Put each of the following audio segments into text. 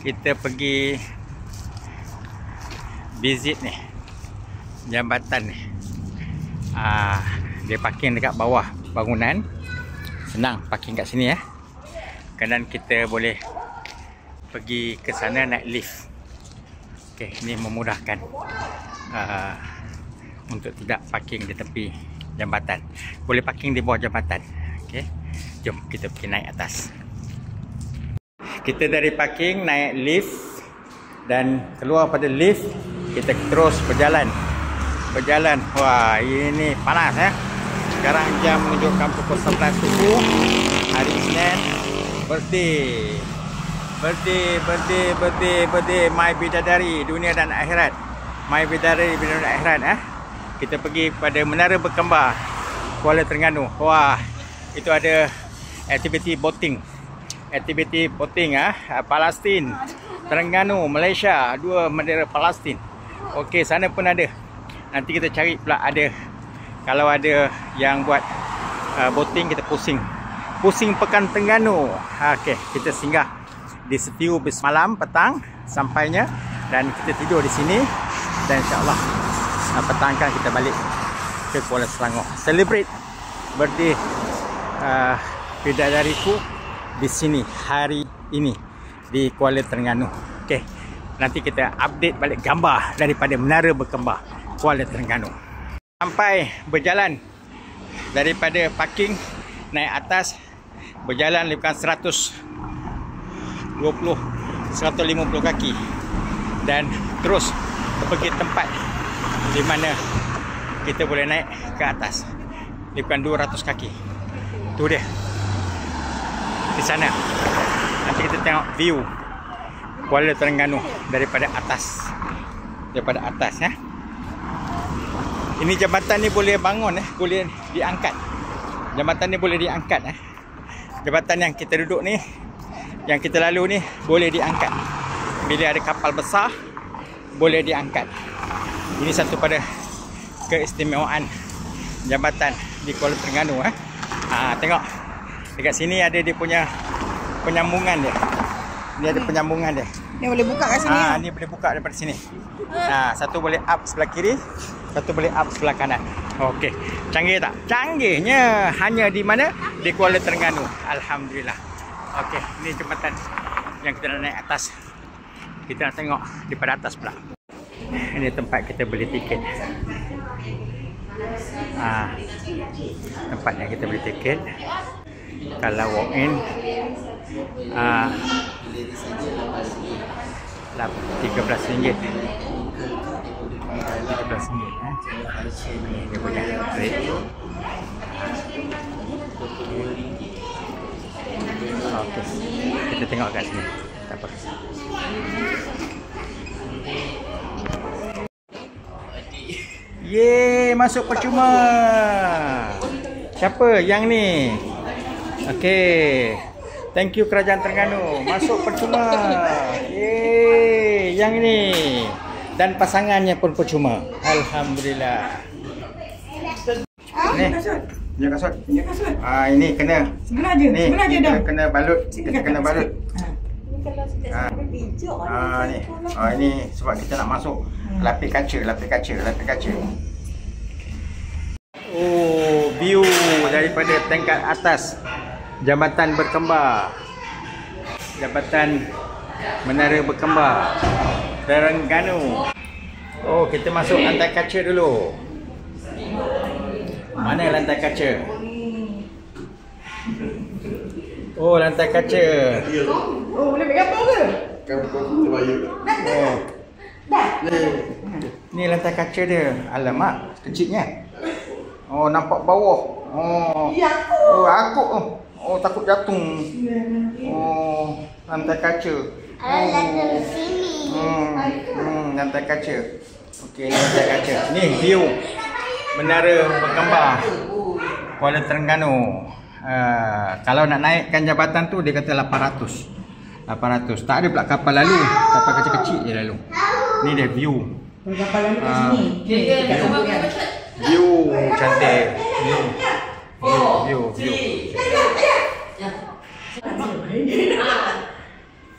kita pergi visit ni jambatan ni. Dia parking dekat bawah bangunan. Senang parking kat sini ya. Kanan kita boleh pergi ke sana naik lift. Okey, ini memudahkan untuk tidak parking di tepi jambatan. Boleh parking di bawah jambatan. Okey. Jom kita pergi naik atas. Kita dari parking naik lift dan keluar pada lift, kita terus berjalan. Wah, ini panas ya. Sekarang jam menunjukkan pukul 11 subuh. Hari Isnin. Birthday My Bidadari dunia dan akhirat. My Bidadari dunia dan akhirat Kita pergi pada Menara Berkembar Kuala Terengganu. Wah, itu ada aktiviti boating. Palestin, Terengganu, Malaysia, dua bendera Palestin. Okey, sana pun ada. Nanti kita cari pula ada. Kalau ada yang buat boating, kita pusing Pekan Terengganu. Okey, kita singgah di Setiu malam petang sampainya dan kita tidur di sini dan insya-Allah petang kan kita balik ke Kuala Selangor. Celebrate birthday bidadariku di sini hari ini di Kuala Terengganu. Okey, nanti kita update balik gambar daripada Menara Berkembar Kuala Terengganu. Sampai berjalan daripada parking naik atas, berjalan lebih kurang 150 kaki dan terus pergi tempat di mana kita boleh naik ke atas lebih kurang 200 kaki. Tu dia di sana. Nanti kita tengok view Kuala Terengganu daripada atas ya. Ini jambatan ni boleh bangun boleh diangkat. Jambatan ni boleh diangkat Jambatan yang kita duduk ni, yang kita lalu ni boleh diangkat. Bila ada kapal besar boleh diangkat. Ini satu pada keistimewaan jambatan di Kuala Terengganu tengok dekat sini ada dia punya penyambungan dia. Ni ada penyambungan dia. Ni boleh buka kat sini. Ni boleh buka daripada sini. Satu boleh up sebelah kiri, satu boleh up sebelah kanan. Okey. Canggih tak? Canggihnya hanya di mana? Di Kuala Terengganu. Alhamdulillah. Okey, ini jambatan yang kita nak naik atas. Kita nak tengok daripada atas pula. Ini tempat kita beli tiket. Tempat yang kita beli tiket. Kalau walk in RM13. Ini dia punya rate. Okey, kita tengok kat sini. Tak apa. Yeay, masuk percuma. Siapa yang ni? Okey. Thank you Kerajaan Terengganu. Masuk percuma. Yeay, yang ni. Dan pasangannya pun percuma. Alhamdulillah. Ni. Punya kasut. Ini kena. Sebelah je. Ni, Sebelah je dah. kena balut. Kita kena balut. Ni. Ini sebab kita nak masuk lapis kaca. Oh, view daripada tingkat atas Jambatan Berkembar. Jambatan Menara Berkembar Terengganu. Oh, kita masuk lantai kaca dulu. Mana lantai kaca? Oh, lantai kaca. Oh, boleh ambil gambar ke? Oh. Ni lantai kaca dia. Alamak, kecilnya. Oh, nampak bawah. Oh, aku. Oh, takut jatuh. Oh, lantai kaca. Lantai sini. Lantai kaca. Okey, lantai kaca. Ni view Menara Berkembar Kuala Terengganu. Kalau nak naikkan jabatan tu dia kata 800. Tak ada pula kapal lalu. Kapal kecil-kecil je lalu. Ni dia view. Kapal lalu kat sini. View cantik. View.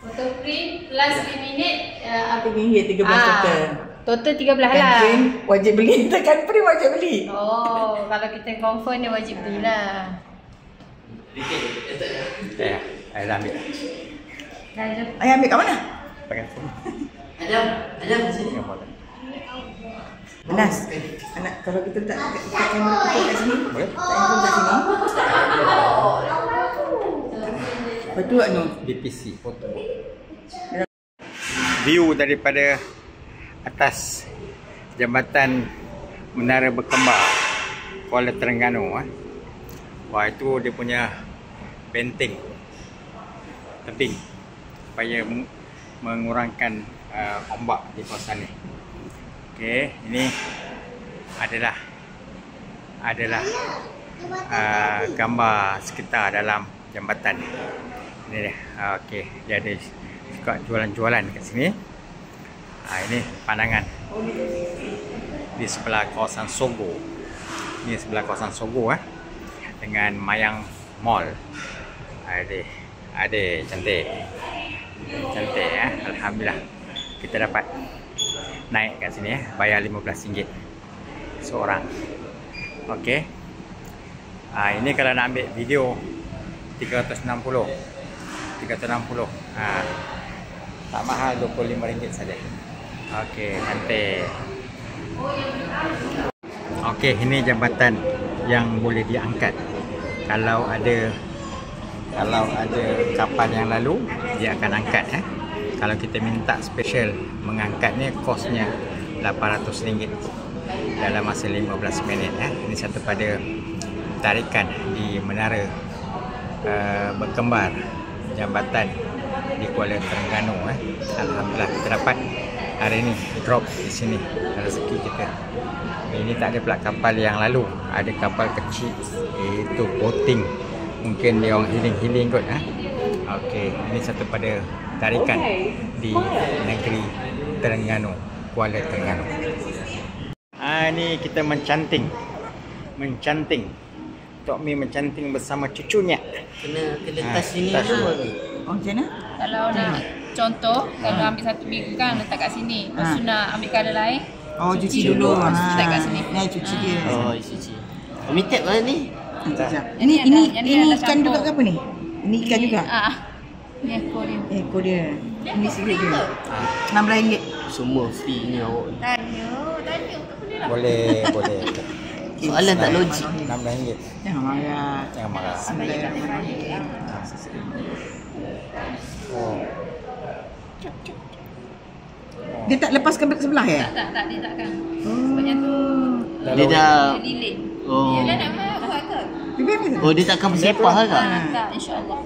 Foto print plus 3 minit RM3 13 total. Total 13 lah. Kan wajib beli. Kan print wajib beli. Oh, kalau kita confirm dia wajib belilah. Ayah dah ambil. Dah jom. Ayah ambil kat mana? Pakai phone. Ada sini. Anas, anak kalau kita letak kamera kita kat sini, Boleh? letak handphone kat sini. Lepas tu anu, DPC foto. View daripada atas jambatan Menara Berkembar Kuala Terengganu. Wah, itu dia punya benteng tebing supaya mengurangkan ombak di kawasan ni. Okey, ini adalah gambar sekitar dalam jambatan ni. Ini dia. Okey, dia ada suka jualan-jualan kat sini. Ini pandangan di sebelah kawasan Sogo. Ini sebelah kawasan Sogo dengan Mayang Mall. Ada cantik. Cantik alhamdulillah. Kita dapat naik kat sini bayar RM15 seorang. Okey. Ini kalau nak ambil video 360. Tak mahal, RM25 saja. Okey, cantik. Okey, ini jambatan yang boleh diangkat. Kalau ada kapal yang lalu, dia akan angkat Kalau kita minta special mengangkatnya, kosnya RM800 dalam masa 15 minit. Ini satu pada tarikan di Menara Berkembar jambatan di Kuala Terengganu. Alhamdulillah kita dapat hari ini drop di sini, rezeki kita. Ini tak ada pula kapal yang lalu, ada kapal kecil iaitu boating. Mungkin dia orang healing kot. Okey, ini satu pada tarikan di negeri Terengganu, Kuala Terengganu. Ni kita mencanting. Tok Mi mencanting bersama cucunya. Kena tas sini tas dulu. oh macam mana? Kalau nak contoh, kalau ambil satu bigu kan letak kat sini. Lepas tu nak ambil colour lain. Oh cuci dulu. Letak kat sini. Ni cuci dia. Oh, cuci. Kami tap mana ni? Sekejap. Yang Ini ni ada ikan campur. juga ke apa ni? Ini ikan juga? Ni ekor dia. Ekor dia. Ini sikit je. RM16. Semua free ni awak. Tanya. Boleh. Soalan tak logik. RM16. Jangan marah. Jangan marah. Bismillahirrahmanirrahim. Oh. Dia tak lepaskan ke sebelah ya? Tak, dia takkan. Sebabnya tu Dia dah. dia delete. Oh. Dia nak buat ke? Bibi apa tu? Oh, dia takkan bersepah ke? Tak, insyaAllah.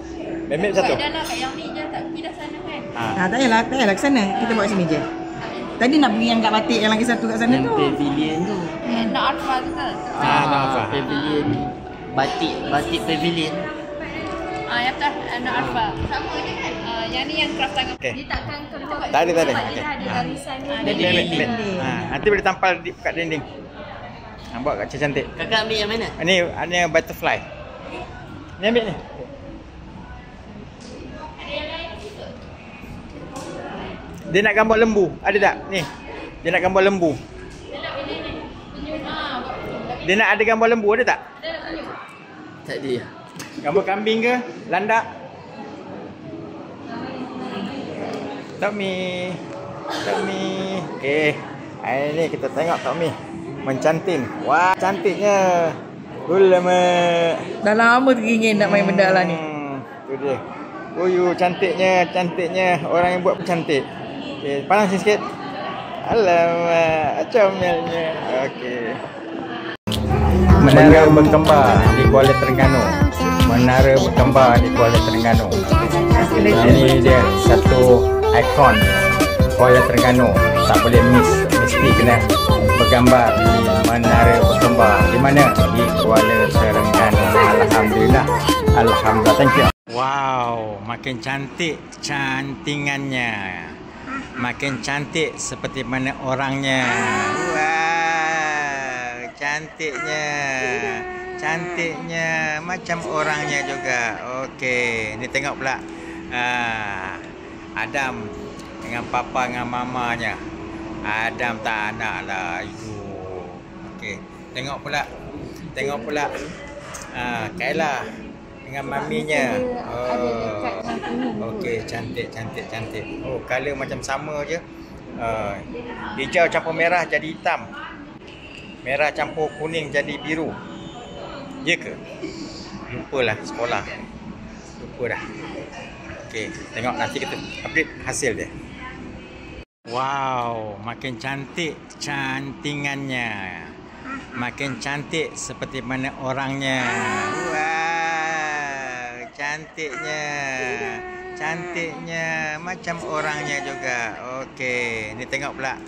Bebek satu. Dah nak kat yang ni je, tak pergi dah sana kan? Tak payahlah ke sana. Kita buat sini je. Tadi nak pergi yang kat batik yang lagi satu kat sana Yang tu. pavilion tu. Nak arfa tu ke? Tak apa. Pavilion. Batik pavilion. Yang tu nak arfa. Sama je kan? Yang ni yang craft tangan. Okey. Dia takkan kalau kat Tak ada. sebab Okey. dia dah ada garisan dia. Bebek. Nanti boleh tampal kat dinding. Buat kat cantik. Kakak ambil yang mana? Ini butterfly. Ni ambil ni. Dia nak gambar lembu. Ada tak? Ni. Dia nak gambar lembu. Dia nak ada gambar lembu, ada tak? Tak ada. Gambar kambing ke? Landak? Tok Mi. Hari ni kita tengok Tok Mi mencanting. Wah, cantiknya. Ulama. Dah lama teringin nak main benda lah ni. Tu dia. Cantiknya. Orang yang buat pun cantik. Okey, panas sikit. Alamak, comelnya. Okey. Menara Berkembar di Kuala Terengganu. Ini dia satu ikon Kuala Terengganu. Tak boleh miss. Mesti kena bergambar di Menara Berkembar. Di mana? Di Kuala Terengganu. Alhamdulillah. Thank you. Wow, makin cantik cantingannya. Makin cantik seperti mana orangnya. Wow, cantiknya macam orangnya juga. Okey, ni tengok pula Adam dengan papa dengan mamanya. Adam tak nak lah. Okey, tengok pula Kayla dengan maminya. Okey, cantik. Oh, color macam sama je. Hijau campur merah jadi hitam. Merah campur kuning jadi biru. Ya ke? Lupalah sekolah. Lupa dah. Okey, tengok nanti kita update hasil dia. Wow, makin cantik cantingannya. Makin cantik seperti mana orangnya. Wow, cantiknya macam orangnya juga. Okey, ni tengok pula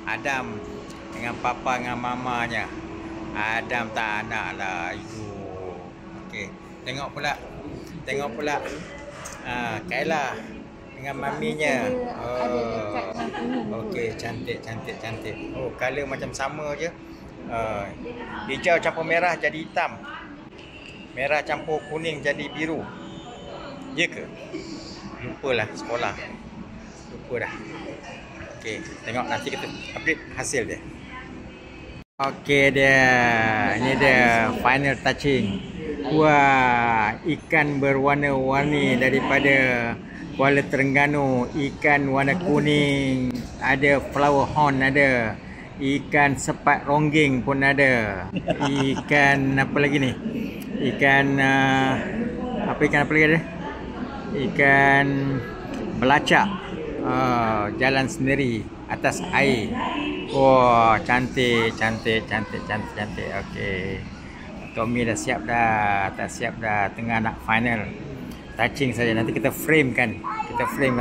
Adam dengan papa dengan mamanya. Adam tak nak lah. Okey, tengok pula Kayla dengan maminya. Okey, cantik. Oh, color macam sama je. Hijau campur merah jadi hitam. Merah campur kuning jadi biru. Ya ke? Lupalah sekolah. Lupa dah. Okey, tengok nanti kita update hasil dia. Okey dia. Ini dia final touching. Wah, ikan berwarna-warni daripada Kuala Terengganu. Ikan warna kuning, ada flower horn ada. Ikan sepat ronggeng pun ada. Ikan apa lagi ni? Ikan apa lagi ada? Ikan belacak. Jalan sendiri atas air. Wah, cantik. Okey. Tommy dah siap dah. Tengah nak final touching saja. Nanti kita frame kan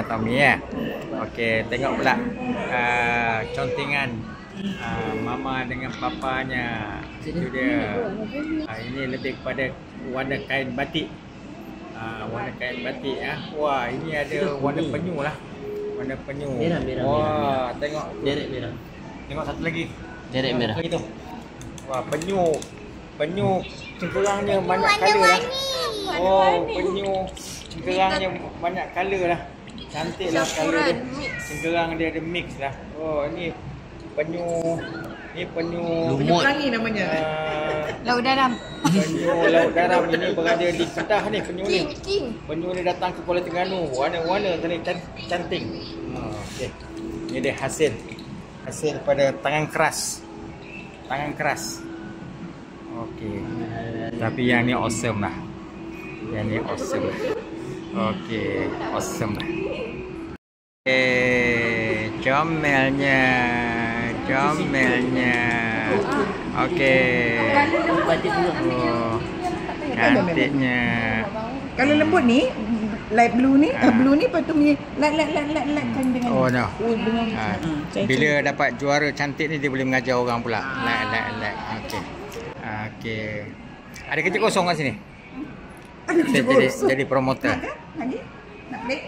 Tommy ya. Okey, tengok pula contingan mama dengan papanya. Itu dia. Ini lebih kepada warna kain batik. Warna kain batik ya. Wah, ini ada warna penyu lah. Warna penyu. Merah. Wah, tengok. Deret merah. Tengok satu lagi. Deret merah. Lagi tu. Wah, penyu cengkerangnya banyak color lah. Oh, penyu cengkerangnya banyak color lah. Cantik lah color dia. Cengkerang dia ada mix lah. Oh, ini penyu Lumut. Pelangi namanya. Laut dalam. Penyu laut daram ini berada di Kedah ni penyu ni. Penyu ni datang ke Kuala Terengganu. Warna-warna tadi cantik. Okey. Ini dia hasil pada tangan keras. Okey. Tapi yang ni awesome lah. Okey, awesome lah. Comelnya. Okey. Oh, cantiknya. Kalau lembut ni, light blue ni, blue ni patut punya light kan dengan. Oh no. Dengan Bila dapat juara cantik ni dia boleh mengajar orang pula. Light. Okey. Ada kerja kosong kat sini. Jadi promoter. Lagi? Nak break?